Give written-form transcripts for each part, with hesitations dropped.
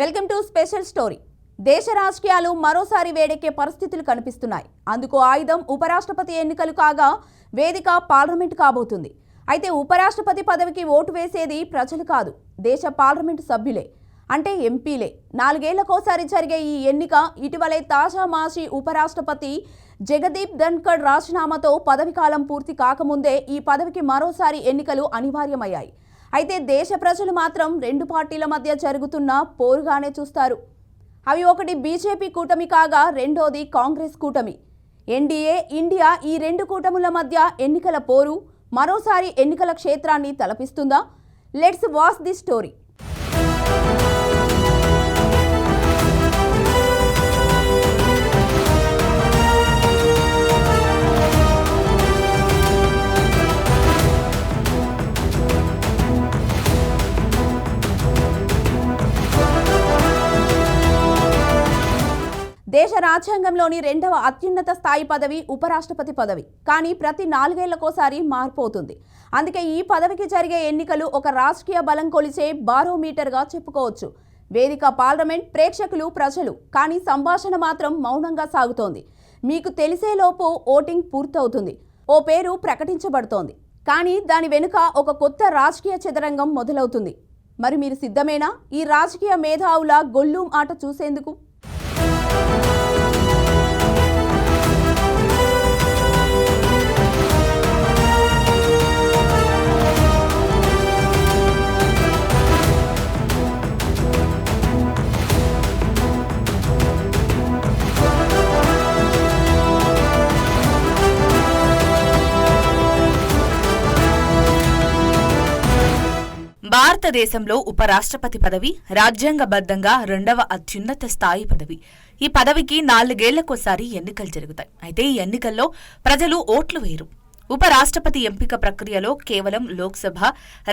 Welcome to special story. దేశ రాజకీయాలు మరోసారి వేడెక్కే పరిస్థితులు కనిపిస్తున్నాయి. అందుకు ఆయుధం ఉపరాష్ట్రపతి ఎన్నికలు కాగా వేదిక పార్లమెంట్ కాబోతుంది. అయితే ఉపరాష్ట్రపతి పదవికి ఓటు వేసేది ప్రజలు కాదు, దేశ పార్లమెంటు సభ్యులే, అంటే ఎంపీలే. 4 ఏళ్లకోసారి జరిగే ఈ ఎన్నిక ఇటీవలే తాజా మాజీ ఉపరాష్ట్రపతి జగదీప్ ధన్కర్ రాజీనామాతో పదవీకాలం పూర్తి కాకముందే ఈ పదవికి మరోసారి ఎన్నికలు అనివార్యమయ్యాయి. అయితే దేశ ప్రజలు మాత్రం 2 పార్టీల మధ్య జరుగుతున్న పోరుగానే చూస్తారు. అవి ఒకటి బీజేపీ కూటమి కాగా రెండోది కాంగ్రెస్ కూటమి. ఎన్డీఏ ఇండియా ఈ 2 కూటముల మధ్య ఎన్నికల పోరు మరోసారి ఎన్నికల క్షేత్రాన్ని తలపిస్తుందా? Let's watch the story. దేశ రాజ్యాంగంలోని 2వ అత్యున్నత స్థాయి పదవి ఉపరాష్ట్రపతి పదవి. కానీ ప్రతి 4 ఏళ్లకోసారి మారిపోతుంది. అందుకే ఈ పదవికి జరిగే ఎన్నికలు ఒక రాజకీయ బలం కొలిచే బారోమీటర్గా చెప్పుకోవచ్చు. వేదిక పార్లమెంట్, ప్రేక్షకులు ప్రజలు. కానీ సంభాషణ మాత్రం మౌనంగా సాగుతోంది. మీకు తెలిసేలోపు ఓటింగ్ పూర్తవుతుంది, ఓ పేరు ప్రకటించబడుతోంది. కానీ దాని వెనుక ఒక కొత్త రాజకీయ చదరంగం మొదలవుతుంది. మరి మీరు సిద్ధమేనా ఈ రాజకీయ మేధావుల గొల్లుం ఆట చూసేందుకు? భారతదేశంలో ఉపరాష్ట్రపతి పదవి రాజ్యాంగబద్ధంగా 2వ అత్యున్నత స్థాయి పదవి. ఈ పదవికి 4 ఏళ్లకోసారి ఎన్నికలు జరుగుతాయి. అయితే ఈ ఎన్నికల్లో ప్రజలు ఓట్లు వేయరు. ఉపరాష్ట్రపతి ఎంపిక ప్రక్రియలో కేవలం లోక్సభ,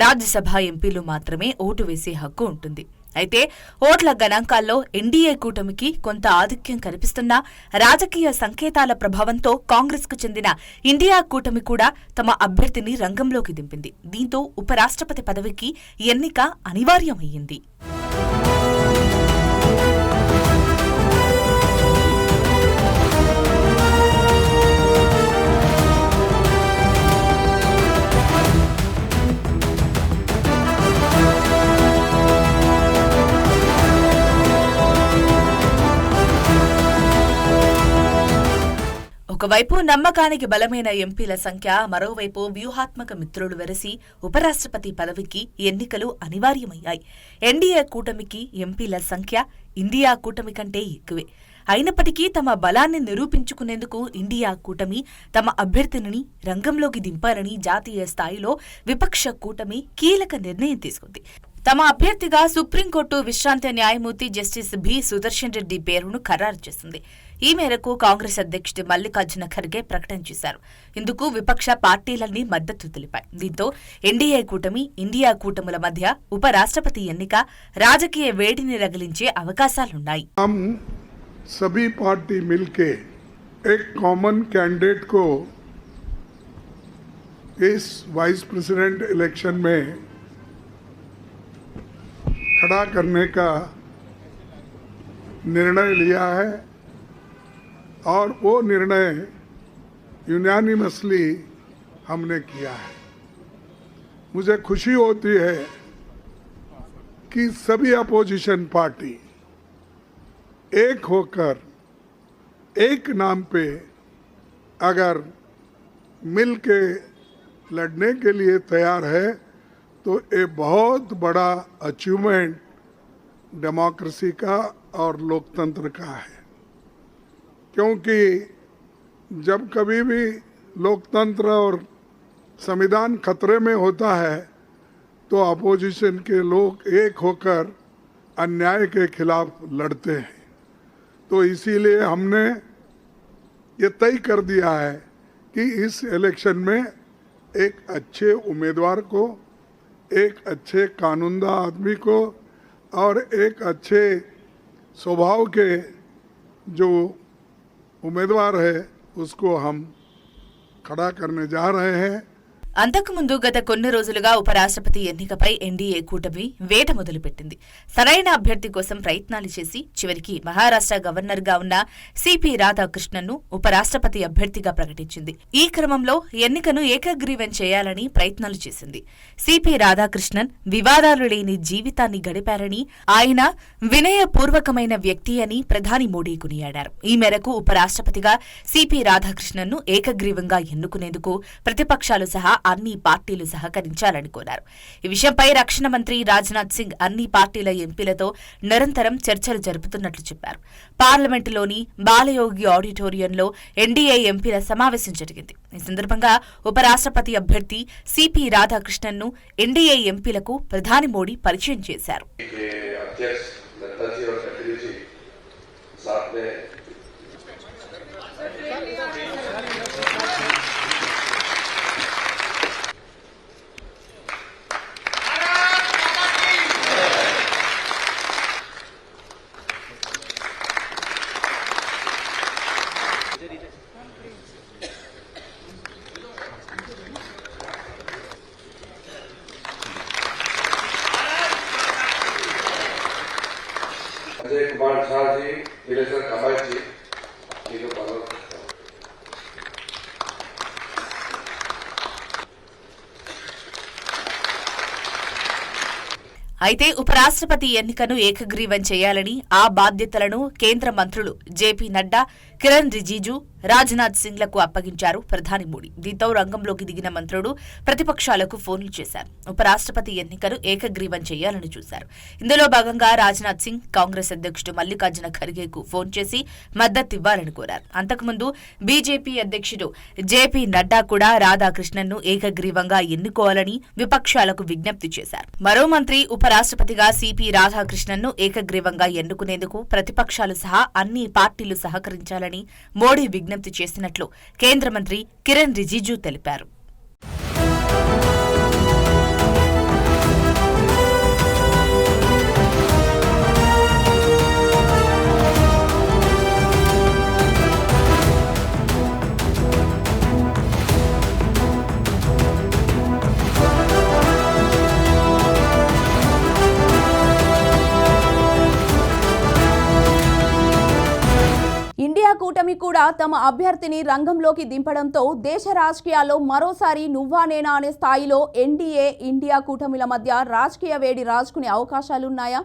రాజ్యసభ ఎంపీలు మాత్రమే ఓటు వేసే హక్కు ఉంటుంది. అయితే ఓట్ల గణాంకాల్లో ఎన్డీఏ కూటమికి కొంత ఆధిక్యం కనిపిస్తున్నా రాజకీయ సంకేతాల ప్రభావంతో కాంగ్రెస్కు చెందిన ఇండియా కూటమి కూడా తమ అభ్యర్థిని రంగంలోకి దింపింది. దీంతో ఉపరాష్ట్రపతి పదవికి ఎన్నిక అనివార్యమయ్యింది. ఒకవైపు నమ్మకానికి బలమైన ఎంపీల సంఖ్య, మరోవైపు వ్యూహాత్మక మిత్రులు వెరసి ఉపరాష్ట్రపతి పదవికి ఎన్నికలు అనివార్యమయ్యాయి. ఎన్డీఏ కూటమికి ఎంపీల సంఖ్య ఇండియా కూటమి కంటే ఎక్కువే. అయినప్పటికీ తమ బలాన్ని నిరూపించుకునేందుకు ఇండియా కూటమి తమ అభ్యర్థిని రంగంలోకి దింపాలని జాతీయ స్థాయిలో విపక్ష కూటమి కీలక నిర్ణయం తీసుకుంది. తమ అభ్యర్థిగా సుప్రీంకోర్టు విశ్రాంత న్యాయమూర్తి జస్టిస్ బి సుదర్శన్ రెడ్డి పేరును ఖరారు చేసింది. ఈ మేరకు కాంగ్రెస్ అధ్యక్షుడు మల్లికార్జున ఖర్గే ప్రకటన చేశారు. ఇందుకు విపక్ష పార్టీలన్నీ మద్దతు తెలిపాయి. దీంతో ఎన్డీఏ కూటమి, ఇండియా కూటముల మధ్య ఉపరాష్ట్రపతి ఎన్నిక రాజకీయ వేడిని రగిలించే అవకాశాలున్నాయి. सभी पार्टी मिलके एक कॉमन कैंडिडेट को इस वाइस प्रेसिडेंट इलेक्शन में खड़ा करने का निर्णय लिया है और वो निर्णय यूनानिमसली हमने किया है. मुझे खुशी होती है कि सभी अपोजिशन पार्टी एक होकर एक नाम पे अगर मिल के लड़ने के लिए तैयार है तो ये बहुत बड़ा अचीवमेंट डेमोक्रेसी का और लोकतंत्र का है. क्योंकि जब कभी भी लोकतंत्र और संविधान खतरे में होता है तो अपोजिशन के लोग एक होकर अन्याय के खिलाफ लड़ते हैं. तो इसीलिए हमने ये तय कर दिया है कि इस इलेक्शन में एक अच्छे उम्मीदवार को, एक अच्छे कानूनदा आदमी को और एक अच्छे स्वभाव के जो उम्मीदवार है उसको हम खड़ा करने जा रहे हैं. అంతకుముందు గత కొన్ని రోజులుగా ఉపరాష్ట్రపతి ఎన్నికపై ఎన్డీఏ కూటమి వేట మొదలుపెట్టింది. సరైన అభ్యర్థి కోసం ప్రయత్నాలు చేసి చివరికి మహారాష్ట్ర గవర్నర్గా ఉన్న సిపి రాధాకృష్ణన్ను ఉపరాష్ట్రపతి అభ్యర్థిగా ప్రకటించింది. ఈ క్రమంలో ఎన్నికను ఏకగ్రీవం చేయాలని ప్రయత్నాలు చేసింది. సిపి రాధాకృష్ణన్ వివాదాలు లేని జీవితాన్ని గడిపారని, ఆయన వినయపూర్వకమైన వ్యక్తి అని ప్రధాని మోడీ కొనియాడారు. ఈ మేరకు ఉపరాష్ట్రపతిగా సిపి రాధాకృష్ణన్ను ఏకగ్రీవంగా ఎన్నుకునేందుకు ప్రతిపక్షాలు సహా అన్ని పార్టీలు సహకరించాలని కోరారు. ఈ విషయంపై రక్షణ మంత్రి రాజ్నాథ్ సింగ్ అన్ని పార్టీల ఎంపీలతో నిరంతరం చర్చలు జరుపుతున్నట్లు చెప్పారు. పార్లమెంటులోని బాలయోగి ఆడిటోరియంలో ఎన్డీఏ ఎంపీల సమావేశం జరిగింది. ఈ సందర్భంగా ఉపరాష్ట్రపతి అభ్యర్థి సిపి రాధాకృష్ణన్ను ఎన్డీఏ ఎంపీలకు ప్రధాని మోడీ పరిచయం చేశారు. अजय कुमार झा जी, नीलेश्वर कमाई जी, इनको पालन करता हूँ। అయితే ఉపరాష్ట్రపతి ఎన్నికను ఏకగ్రీవం చేయాలని, ఆ బాధ్యతలను కేంద్ర మంత్రులు జేపీ నడ్డా, కిరణ్ రిజిజు, రాజ్నాథ్ సింగ్లకు అప్పగించారు ప్రధాని మోడీ. దీంతో రంగంలోకి దిగిన మంత్రులు ప్రతిపక్షాలకు ఫోన్లు చేశారు. ఉపరాష్ట్రపతి ఎన్నికను ఏకగ్రీవం చేయాలని చూశారు. ఇందులో భాగంగా రాజ్నాథ్ సింగ్ కాంగ్రెస్ అధ్యక్షుడు మల్లికార్జున ఖర్గేకు ఫోన్ చేసి మద్దతివ్వాలని కోరారు. అంతకుముందు బీజేపీ అధ్యక్షుడు జేపీ నడ్డా కూడా రాధాకృష్ణన్ను ఏకగ్రీవంగా ఎన్నుకోవాలని విపక్షాలకు విజ్ఞప్తి చేశారు. మరో మంత్రి ఉపరాష్ట్రపతిగా సిపి రాధాకృష్ణన్ను ఏకగ్రీవంగా ఎన్నుకునేందుకు ప్రతిపక్షాలు సహా అన్ని పార్టీలు సహకరించాలని మోడీ విజ్ఞప్తి చేసినట్లు కేంద్ర మంత్రి కిరణ్ రిజిజు తెలిపారు. ఇండియా కూటమి కూడా తమ అభ్యర్థిని రంగంలోకి దింపడంతో దేశ రాజకీయాల్లో మరోసారి నువ్వా నేనా అనే స్థాయిలో ఎన్డీఏ ఇండియా కూటమిల మధ్య రాజకీయ వేడి రాజుకునే అవకాశాలున్నాయా?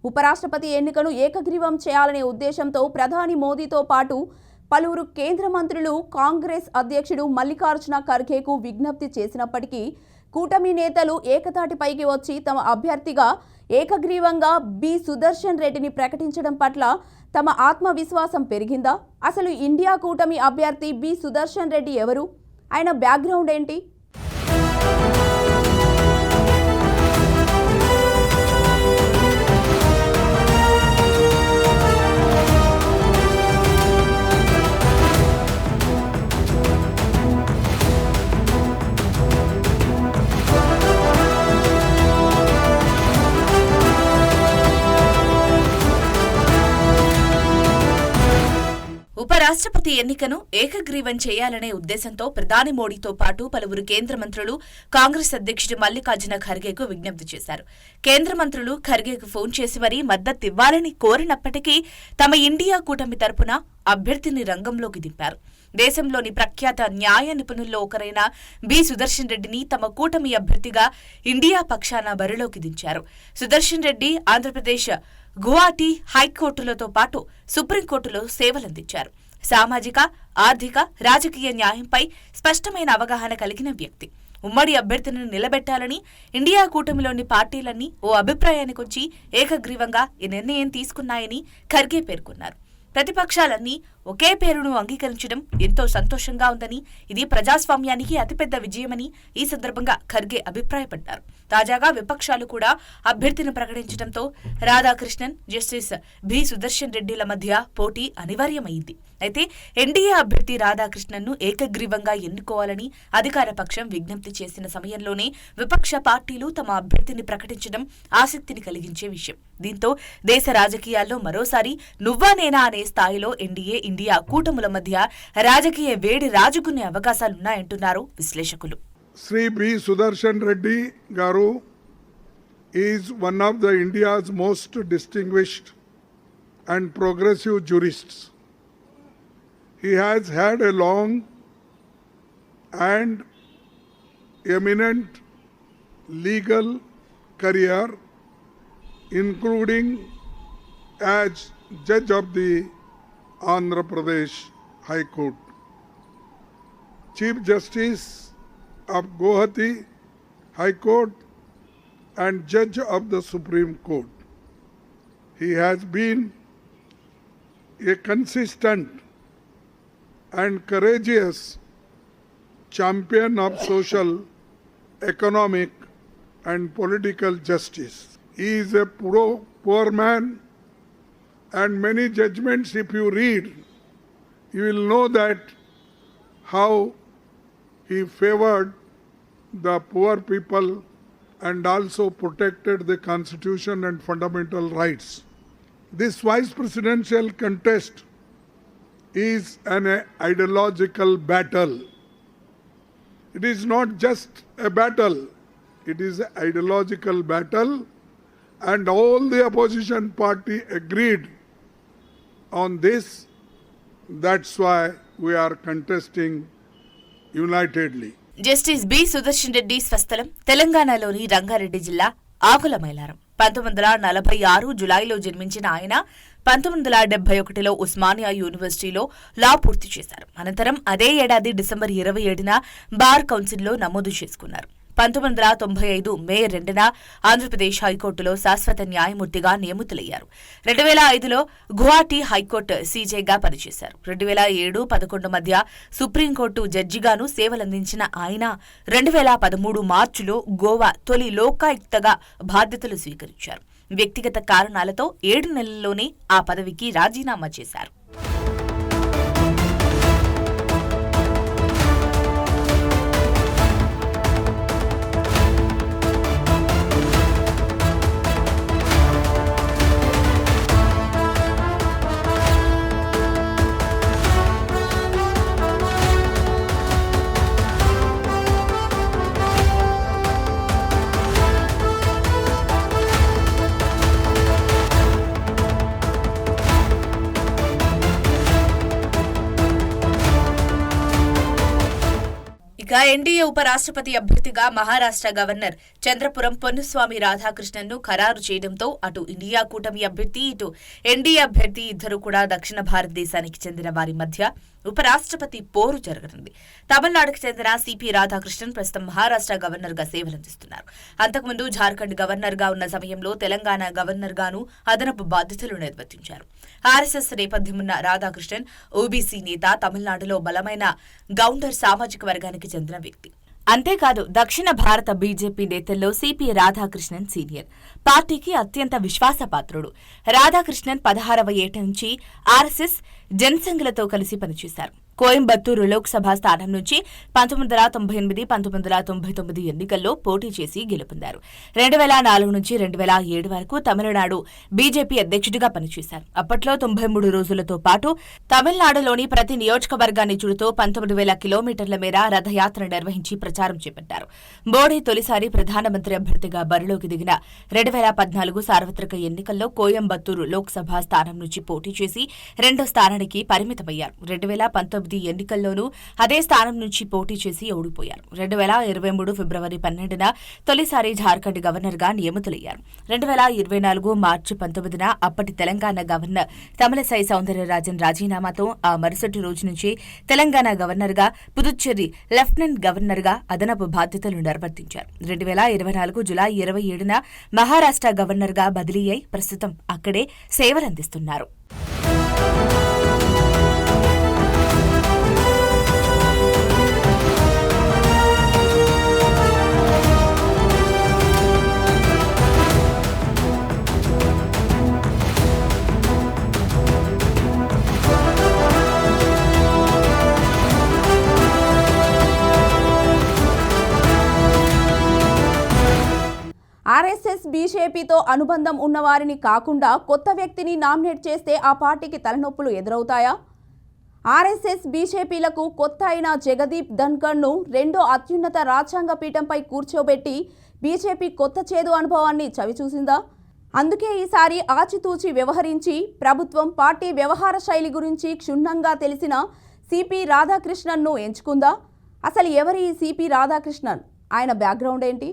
ఉపరాష్ట్రపతి ఎన్నికను ఏకగ్రీవం చేయాలనే ఉద్దేశంతో ప్రధాని మోదీతో పాటు పలువురు కేంద్ర మంత్రులు కాంగ్రెస్ అధ్యక్షుడు మల్లికార్జున ఖర్గేకు విజ్ఞప్తి చేసినప్పటికీ కూటమి నేతలు ఏకతాటిపైకి వచ్చి తమ అభ్యర్థిగా ఏకగ్రీవంగా బి సుదర్శన్ రెడ్డిని ప్రకటించడం పట్ల తమ ఆత్మవిశ్వాసం పెరిగిందా? అసలు ఇండియా కూటమి అభ్యర్థి బి సుదర్శన్ రెడ్డి ఎవరు? ఆయన బ్యాక్గ్రౌండ్ ఏంటి? ఉపరాష్ట్రపతి ఎన్నికను ఏకగ్రీవం చేయాలనే ఉద్దేశంతో ప్రధాని మోడీతో పాటు పలువురు కేంద్ర మంత్రులు కాంగ్రెస్ అధ్యక్షుడు మల్లికార్జున ఖర్గేకు విజ్ఞప్తి చేశారు. కేంద్ర మంత్రులు ఖర్గేకు ఫోన్ చేసి మరీ మద్దతివ్వాలని కోరినప్పటికీ తమ ఇండియా కూటమి తరపున అభ్యర్థిని రంగంలోకి దింపారు. దేశంలోని ప్రఖ్యాత న్యాయ నిపుణుల్లో ఒకరైన బి సుదర్శన్ రెడ్డిని తమ కూటమి అభ్యర్థిగా ఇండియా పక్షాన బరిలోకి దించారు. సుదర్శన్ రెడ్డి ఆంధ్రప్రదేశ్ గువాహటి హైకోర్టులతో పాటు సుప్రీంకోర్టులో సేవలందించారు. సామాజిక, ఆర్థిక, రాజకీయ న్యాయంపై స్పష్టమైన అవగాహన కలిగిన వ్యక్తి. ఉమ్మడి అభ్యర్థిని నిలబెట్టాలని ఇండియా కూటమిలోని పార్టీలన్నీ ఓ అభిప్రాయానికొచ్చి ఏకగ్రీవంగా ఈ నిర్ణయం తీసుకున్నాయని ఖర్గే పేర్కొన్నారు. ప్రతిపక్షాలన్నీ ఒకే పేరును అంగీకరించడం ఎంతో సంతోషంగా ఉందని, ఇది ప్రజాస్వామ్యానికి అతిపెద్ద విజయమని ఈ సందర్భంగా ఖర్గే అభిప్రాయపడ్డారు. తాజాగా విపక్షాలు కూడా అభ్యర్థిని ప్రకటించడంతో రాధాకృష్ణన్, జస్టిస్ బి సుదర్శన్ రెడ్డిల మధ్య పోటీ అనివార్యమైంది. అయితే ఎన్డీఏ అభ్యర్థి రాధాకృష్ణన్ను ఏకగ్రీవంగా ఎన్నుకోవాలని అధికార పక్షం విజ్ఞప్తి చేసిన సమయంలోనే విపక్ష పార్టీలు తమ అభ్యర్థిని ప్రకటించడం ఆసక్తిని కలిగించే విషయం. దీంతో దేశ రాజకీయాల్లో మరోసారి నువ్వా నేనా అనే స్థాయిలో ఎన్డీఏ ఇండియా కూటముల మధ్య రాజకీయ వేడి రాజుకునే అవకాశాలున్నాయంటున్నారు విశ్లేషకులు. Sri B. Sudarshan Reddy Garu is one of the India's most distinguished and progressive jurists. He has had a long and eminent legal career, including as judge of the Andhra Pradesh High Court, Chief Justice of Guwahati High Court, and judge of the Supreme Court. He has been a consistent and courageous champion of social, economic, and political justice. He is a poor man, and many judgments, if you read, you will know that how he favored the poor people and also protected the constitution and fundamental rights. This vice presidential contest is an ideological battle. It is not just a battle, it is an ideological battle, and all the opposition party agreed on this. That's why we are contesting unitedly. Justice B Sudarshan Reddy స్వస్థలం తెలంగాణలోని రంగారెడ్డి జిల్లా ఆకుల మైలారం. 1946 జులైలో జన్మించిన ఆయన 1971లో ఉస్మానియా యూనివర్సిటీలో లా పూర్తి చేశారు. అనంతరం అదే ఏడాది డిసెంబర్ 27న బార్ కౌన్సిల్లో నమోదు చేసుకున్నారు. 1995 మే 2న ఆంధ్రప్రదేశ్ హైకోర్టులో శాశ్వత న్యాయమూర్తిగా నియమితులయ్యారు. 2005లో గువాహటి హైకోర్టు సీజేగా పనిచేశారు. 2007-11 మధ్య సుప్రీంకోర్టు జడ్జిగాను సేవలందించిన ఆయన 2013 మార్చిలో గోవా తొలి లోకాయుక్తగా బాధ్యతలు స్వీకరించారు. వ్యక్తిగత కారణాలతో 7 నెలల్లోనే ఆ పదవికి రాజీనామా చేశారు. ఇక ఎన్డీఏ ఉపరాష్ట్రపతి అభ్యర్థిగా మహారాష్ట్ర గవర్నర్ చంద్రపురం పొన్నుస్వామి రాధాకృష్ణన్ను ఖరారు చేయడంతో అటు ఇండియా కూటమి అభ్యర్థి, ఇటు ఎన్డీఏ అభ్యర్థి ఇద్దరు కూడా దక్షిణ భారతదేశానికి చెందిన వారి మధ్య ఉపరాష్ట్రపతి పోరు జరగనుంది. తమిళనాడుకు చెందిన సిపి రాధాకృష్ణన్ ప్రస్తుతం మహారాష్ట్ర గవర్నర్ గా సేవలందిస్తున్నారు. అంతకుముందు జార్ఖండ్ గవర్నర్ గా ఉన్న సమయంలో తెలంగాణ గవర్నర్ గాను అదనపు బాధ్యతలు నిర్వర్తించారు. ఆర్ఎస్ఎస్ నేపథ్యమున్న రాధాకృష్ణన్ ఓబీసీ నేత, తమిళనాడులో బలమైన గౌండర్ సామాజిక వర్గానికి చెందిన వ్యక్తి. అంతేకాదు దక్షిణ భారత బీజేపీ నేతల్లో సిపి రాధాకృష్ణన్ సీనియర్, పార్టీకి అత్యంత విశ్వాసపాత్రుడు. రాధాకృష్ణన్ 16వ ఏట నుంచి ఆర్ఎస్ఎస్ జనసంఘ్లతో కలిసి పనిచేశారు. కోయంబత్తూరు లోక్సభ స్థానం నుంచి 1998, 1999 ఎన్నికల్లో పోటీ చేసి గెలుపొందారు. 2004 నుంచి 2007 వరకు తమిళనాడు బీజేపీ అధ్యక్షుడిగా పనిచేశారు. అప్పట్లో 93 రోజులతో పాటు తమిళనాడులోని ప్రతి నియోజకవర్గాన్ని చుడుతూ 19,000 కిలోమీటర్ల మేర రథయాత్ర నిర్వహించి ప్రచారం చేపట్టారు. మోడీ తొలిసారి ప్రధానమంత్రి అభ్యర్థిగా బరిలోకి దిగిన 2014 సార్వత్రిక ఎన్నికల్లో కోయంబత్తూరు లోక్సభ స్థానం నుంచి పోటీ చేసి 2వ స్థానానికి పరిమితమయ్యారు. 2019 ఎన్నికల్లోనూ అదే స్థానం నుంచి పోటీ చేసి ఓడిపోయారు. 2023 ఫిబ్రవరి 12న తొలిసారి జార్ఖండ్ గవర్నర్ గా నియమితులయ్యారు. 2024 మార్చి 19న అప్పటి తెలంగాణ గవర్నర్ తమిళసై సౌందరరాజన్ రాజీనామాతో ఆ మరుసటి రోజు నుంచి తెలంగాణ గవర్నర్ గా, పుదుచ్చేరి లెఫ్టినెంట్ గవర్నర్ గా అదనపు బాధ్యతలు నిర్వర్తించారు. 2024 జులై 27న మహారాష్ట్ర గవర్నర్ గా బదిలీ అయి ప్రస్తుతం అక్కడే సేవలందిస్తున్నారు. ఆర్ఎస్ఎస్ బీజేపీతో అనుబంధం ఉన్నవారిని కాకుండా కొత్త వ్యక్తిని నామినేట్ చేస్తే ఆ పార్టీకి తలనొప్పులు ఎదురవుతాయా? ఆర్ఎస్ఎస్ బీజేపీలకు కొత్త అయిన జగదీప్ ధన్కర్ను రెండో అత్యున్నత రాజ్యాంగ పీఠంపై కూర్చోబెట్టి బీజేపీ కొత్త చేదు అనుభవాన్ని చవిచూసిందా? అందుకే ఈసారి ఆచితూచి వ్యవహరించి ప్రభుత్వం పార్టీ వ్యవహార శైలి గురించి క్షుణ్ణంగా తెలిసిన సిపి రాధాకృష్ణన్ను ఎంచుకుందా? అసలు ఎవరి ఈ సిపి రాధాకృష్ణన్? ఆయన బ్యాక్గ్రౌండ్ ఏంటి?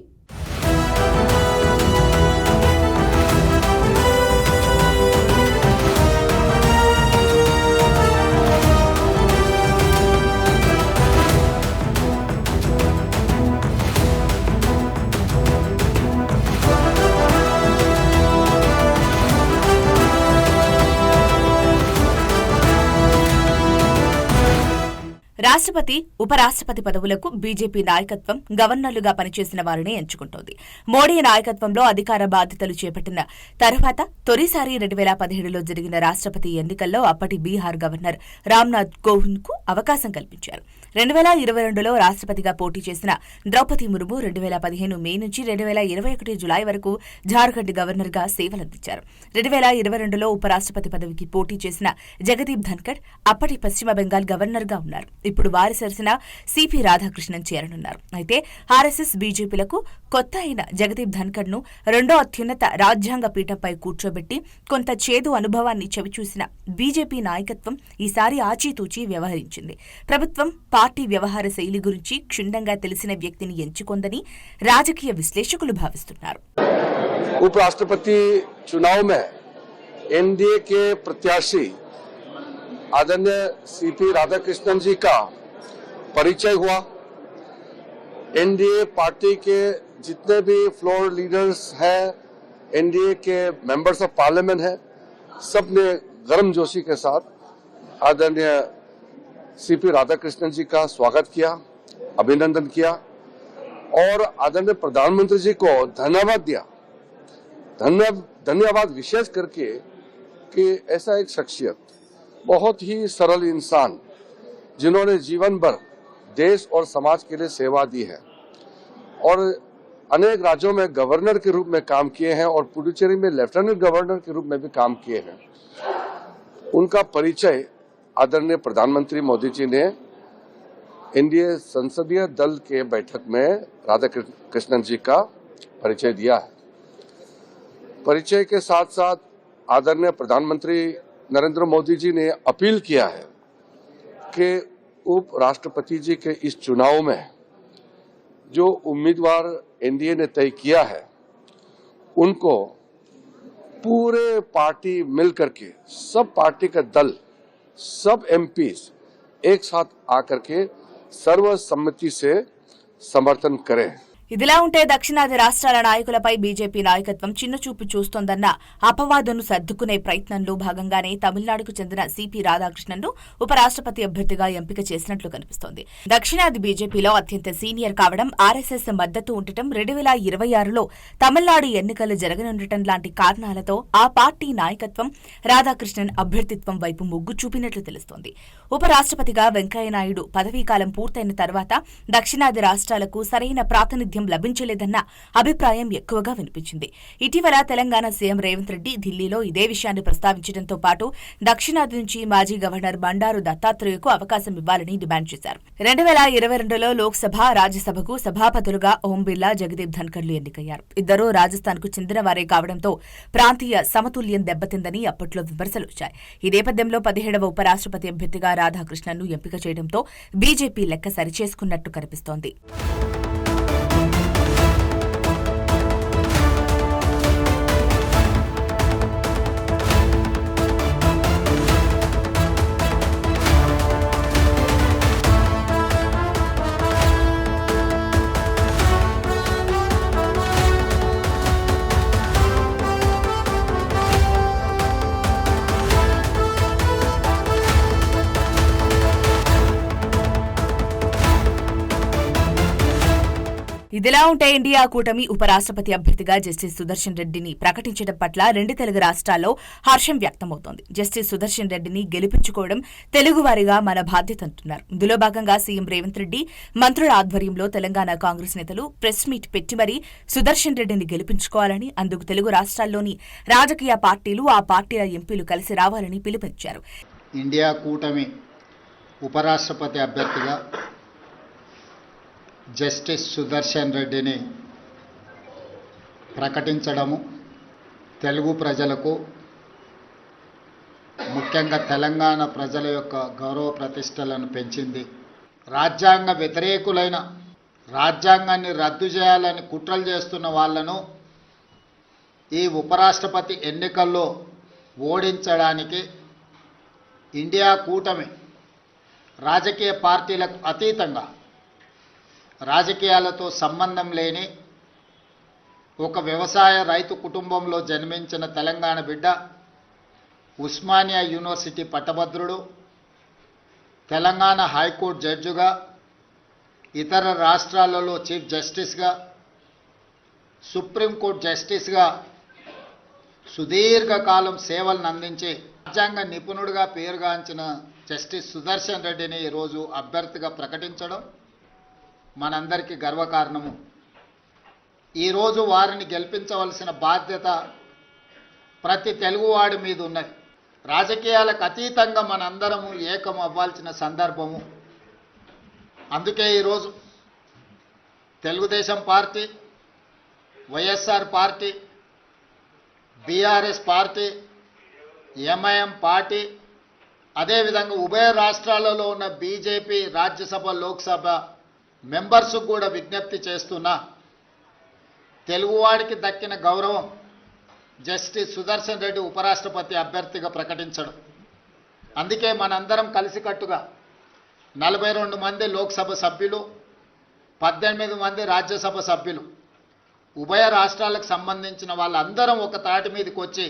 రాష్ట్రపతి ఉపరాష్ట్రపతి పదవులకు బీజేపీ నాయకత్వం గవర్నర్లుగా పనిచేసిన వారిని ఎంచుకుంటోంది. మోడీ నాయకత్వంలో అధికార బాధ్యతలు చేపట్టిన తర్వాత తొలిసారి 2017లో జరిగిన రాష్ట్రపతి ఎన్నికల్లో అప్పటి బీహార్ గవర్నర్ రామ్నాథ్ కోవింద్ కు అవకాశం కల్పించారు. 2022లో రాష్ట్రపతిగా పోటీ చేసిన ద్రౌపది ముర్ము 2015 మే నుంచి 2021 జులై వరకు జార్ఖండ్ గవర్నర్ గా సేవలందించారు. 2022లో ఉపరాష్ట్రపతి పదవికి పోటీ చేసిన జగదీప్ ధన్కర్ అప్పటి పశ్చిమ బెంగాల్ గవర్నర్ గా ఉన్నారు. ఇప్పుడు వారి సరసన సిపి రాధాకృష్ణన్ చేరనున్నారు. అయితే ఆర్ఎస్ఎస్ బీజేపీలకు కొత్త అయిన జగదీప్ ధన్కర్ ను రెండో అత్యున్నత రాజ్యాంగ పీఠంపై కూర్చోబెట్టి కొంత చేదు అనుభవాన్ని చవిచూసిన బీజేపీ నాయకత్వం ఈసారి ఆచితూచి వ్యవహరించింది. ప్రభుత్వం పార్టీ వ్యవహార శైలి గురించి క్షుణ్ణంగా తెలిసిన వ్యక్తిని ఎంచుకొందని రాజకీయ విశ్లేషకులు భావిస్తున్నారు. उपराष्ट्रपति चुनाव में एनडीए के प्रत्याशी आदरणीय सीपी राधाकृष्णन जी का परिचय हुआ। एनडीए पार्टी के जितने भी फ्लोर लीडर्स हैं, एनडीए के मेंबर्स ऑफ पार्लियामेंट हैं, सब ने गर्मजोशी के साथ आदरणीय सीपी राधाकृष्णन जी का स्वागत किया, अभिनंदन किया और आदरणीय प्रधानमंत्री जी को धन्यवाद दिया। धन्यवाद विशेष करके कि ऐसा एक शख्सियत, बहुत ही सरल इंसान जिन्होंने जीवन भर देश और समाज के लिए सेवा दी है और अनेक राज्यों में गवर्नर के रूप में काम किए हैं और पुडुचेरी में लेफ्टिनेंट गवर्नर के रूप में भी काम किए हैं। उनका परिचय आदरणीय प्रधानमंत्री मोदी जी ने एनडीए संसदीय दल के बैठक में राधाकृष्णन जी का परिचय दिया है। परिचय के साथ साथ आदरणीय प्रधानमंत्री नरेंद्र मोदी जी ने अपील किया है कि उपराष्ट्रपति जी के इस चुनाव में जो उम्मीदवार एनडीए ने तय किया है उनको पूरे पार्टी मिलकर के, सब पार्टी का दल, सब एमपीज एक साथ आकर के सर्वसम्मति से समर्थन करें। ఇదిలా ఉంటే దక్షిణాది రాష్ట్రాల నాయకులపై బీజేపీ నాయకత్వం చిన్నచూపు చూస్తోందన్న అపవాదును సర్దుకునే ప్రయత్నంలో భాగంగానే తమిళనాడుకు చెందిన సిపి రాధాకృష్ణన్ను ఉపరాష్ట్రపతి అభ్యర్థిగా ఎంపిక చేసినట్లు కనిపిస్తోంది. దక్షిణాది బీజేపీలో అత్యంత సీనియర్ కావడం, ఆర్ఎస్ఎస్ మద్దతు ఉండటం, 2026లో తమిళనాడు ఎన్నికలు జరగనుండటం లాంటి కారణాలతో ఆ పార్టీ నాయకత్వం రాధాకృష్ణన్ అభ్యర్థిత్వం వైపు మొగ్గు చూపినట్లు తెలుస్తోంది. ఉపరాష్ట్రపతిగా వెంకయ్యనాయుడు పదవీకాలం పూర్తయిన తర్వాత దక్షిణాది రాష్ట్రాలకు సరైన ప్రాతినిధ్యం లభించలేదన్న అభిప్రాయం ఎక్కువగా వినిపించింది. ఇటీవల తెలంగాణ సీఎం రేవంత్ రెడ్డి ఢిల్లీలో ఇదే విషయాన్ని ప్రస్తావించడంతో పాటు దక్షిణాది నుంచి మాజీ గవర్నర్ బండారు దత్తాత్రేయకు అవకాశం ఇవ్వాలని డిమాండ్ చేశారు. 2022లో లోక్సభ, రాజ్యసభకు సభాపతులుగా ఓం బిర్లా, జగదీప్ ధన్కర్లు ఎన్నికయ్యారు. ఇద్దరూ రాజస్థాన్కు చెందిన వారే కావడంతో ప్రాంతీయ సమతుల్యం దెబ్బతిందని అప్పట్లో విమర్శలు వచ్చాయి. ఈ నేపథ్యంలో 17వ ఉపరాష్ట్రపతి అభ్యర్థిగా రాధాకృష్ణన్ను ఎంపిక చేయడంతో బీజేపీ లెక్క సరిచేసుకున్నట్టు కనిపిస్తోంది. ఇదిలా ఉంటే ఇండియా కూటమి ఉపరాష్ట్రపతి అభ్యర్థిగా జస్టిస్ సుదర్శన్ రెడ్డిని ప్రకటించడం పట్ల రెండు తెలుగు రాష్ట్రాల్లో హర్షం వ్యక్తమవుతోంది. జస్టిస్ సుదర్శన్ రెడ్డిని గెలిపించుకోవడం తెలుగువారిగా మన బాధ్యత అంటున్నారు. ఇందులో భాగంగా సీఎం రేవంత్ రెడ్డి మంత్రుల ఆధ్వర్యంలో తెలంగాణ కాంగ్రెస్ నేతలు ప్రెస్ మీట్ పెట్టి మరీ సుదర్శన్ రెడ్డిని గెలిపించుకోవాలని, అందుకు తెలుగు రాష్ట్రాల్లోని రాజకీయ పార్టీలు, ఆ పార్టీల ఎంపీలు కలిసి రావాలని పిలుపునిచ్చారు. ఇండియా కూటమి ఉపరాష్ట్రపతి అభ్యర్థిగా జస్టిస్ సుదర్శన్ రెడ్డిని ప్రకటించడము తెలుగు ప్రజలకు, ముఖ్యంగా తెలంగాణ ప్రజల యొక్క గౌరవ ప్రతిష్టలను పెంచింది. రాజ్యాంగ వ్యతిరేకులైన, రాజ్యాంగాన్ని రద్దు చేయాలని కుట్రలు చేస్తున్న వాళ్ళను ఈ ఉపరాష్ట్రపతి ఎన్నికల్లో ఓడించడానికి ఇండియా కూటమి రాజకీయ పార్టీలకు అతీతంగా, రాజకీయాలతో సంబంధం లేని ఒక వ్యవసాయ రైతు కుటుంబంలో జన్మించిన తెలంగాణ బిడ్డ, ఉస్మానియా యూనివర్సిటీ పట్టభద్రుడు, తెలంగాణ హైకోర్టు జడ్జిగా, ఇతర రాష్ట్రాలలో చీఫ్ జస్టిస్గా, సుప్రీంకోర్టు జస్టిస్గా సుదీర్ఘకాలం సేవలను అందించి రాజ్యాంగ నిపుణుడిగా పేరుగాంచిన జస్టిస్ సుదర్శన్ రెడ్డిని ఈరోజు అభ్యర్థిగా ప్రకటించడం మనందరికీ గర్వకారణము. ఈరోజు వారిని గెలిపించవలసిన బాధ్యత ప్రతి తెలుగువాడి మీద ఉన్నది. రాజకీయాలకు అతీతంగా మనందరము ఏకం అవ్వాల్సిన సందర్భము. అందుకే ఈరోజు Telugu Desam party, YSR party, BRS party, MIM party, అదేవిధంగా ఉభయ రాష్ట్రాలలో ఉన్న బీజేపీ రాజ్యసభ, లోక్సభ మెంబర్స్కు కూడా విజ్ఞప్తి చేస్తున్నా, తెలుగువాడికి దక్కిన గౌరవం జస్టిస్ సుదర్శన్ రెడ్డి ఉపరాష్ట్రపతి అభ్యర్థిగా ప్రకటించడం. అందుకే మనందరం కలిసికట్టుగా 42 మంది లోక్సభ సభ్యులు, 18 మంది రాజ్యసభ సభ్యులు, ఉభయ రాష్ట్రాలకు సంబంధించిన వాళ్ళందరం ఒక తాటి మీదకి వచ్చి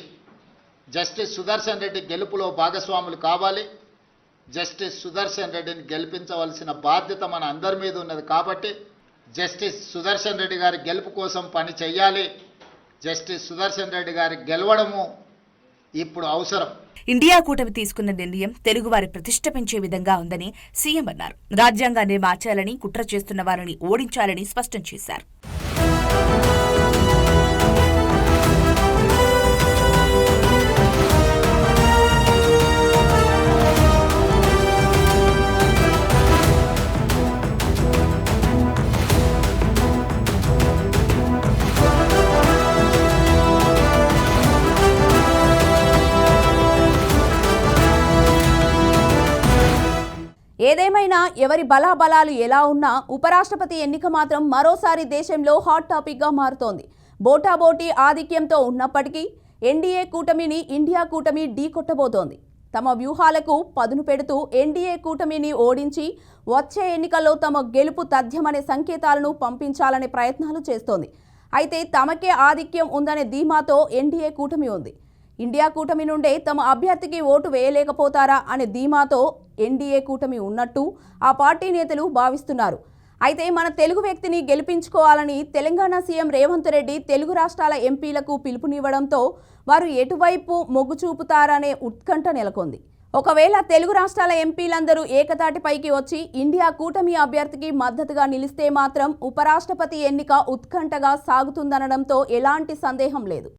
జస్టిస్ సుదర్శన్ రెడ్డి గెలుపులో భాగస్వాములు కావాలి. జస్టిస్ సుదర్శన్ రెడ్డిని గెలిపించవలసిన బాధ్యత మన అందరి మీద ఉన్నది. కాబట్టి జస్టిస్ సుదర్శన్ రెడ్డి గారి గెలుపు కోసం పని చేయాలి. జస్టిస్ సుదర్శన్ రెడ్డి గారి గెలవడము ఇప్పుడు అవసరం. ఇండియా కూటమి తీసుకున్న నిర్ణయం తెలుగువారి ప్రతిష్ఠ పెంచే విధంగా ఉందని సీఎం అన్నారు. రాజ్యాంగాన్ని మార్చాలని, కుట్ర చేస్తున్న వారిని ఓడించాలని స్పష్టం చేశారు. ఏదేమైనా ఎవరి బలాబలాలు ఎలా ఉన్నా ఉపరాష్ట్రపతి ఎన్నిక మాత్రం మరోసారి దేశంలో హాట్ టాపిక్గా మారుతోంది. బోటాబోటీ ఆధిక్యంతో ఉన్నప్పటికీ ఎన్డీఏ కూటమిని ఇండియా కూటమి ఢీకొట్టబోతోంది. తమ వ్యూహాలకు పదును పెడుతూ ఎన్డీఏ కూటమిని ఓడించి వచ్చే ఎన్నికల్లో తమ గెలుపు తథ్యమనే సంకేతాలను పంపించాలనే ప్రయత్నాలు చేస్తోంది. అయితే తమకే ఆధిక్యం ఉందనే ధీమాతో ఎన్డీఏ కూటమి ఉంది. ఇండియా కూటమి నుండే తమ అభ్యర్థికి ఓటు వేయలేకపోతారా అనే ధీమాతో ఎన్డీఏ కూటమి ఉన్నట్టు ఆ పార్టీ నేతలు భావిస్తున్నారు. అయితే మన తెలుగు వ్యక్తిని గెలిపించుకోవాలని తెలంగాణ సీఎం రేవంత్ రెడ్డి తెలుగు రాష్ట్రాల ఎంపీలకు పిలుపునివ్వడంతో వారు ఎటువైపు మొగ్గు చూపుతారనే ఉత్కంఠ నెలకొంది. ఒకవేళ తెలుగు రాష్ట్రాల ఎంపీలందరూ ఏకతాటిపైకి వచ్చి ఇండియా కూటమి అభ్యర్థికి మద్దతుగా నిలిస్తే మాత్రం ఉపరాష్ట్రపతి ఎన్నిక ఉత్కంఠగా సాగుతుందనడంతో ఎలాంటి సందేహం లేదు.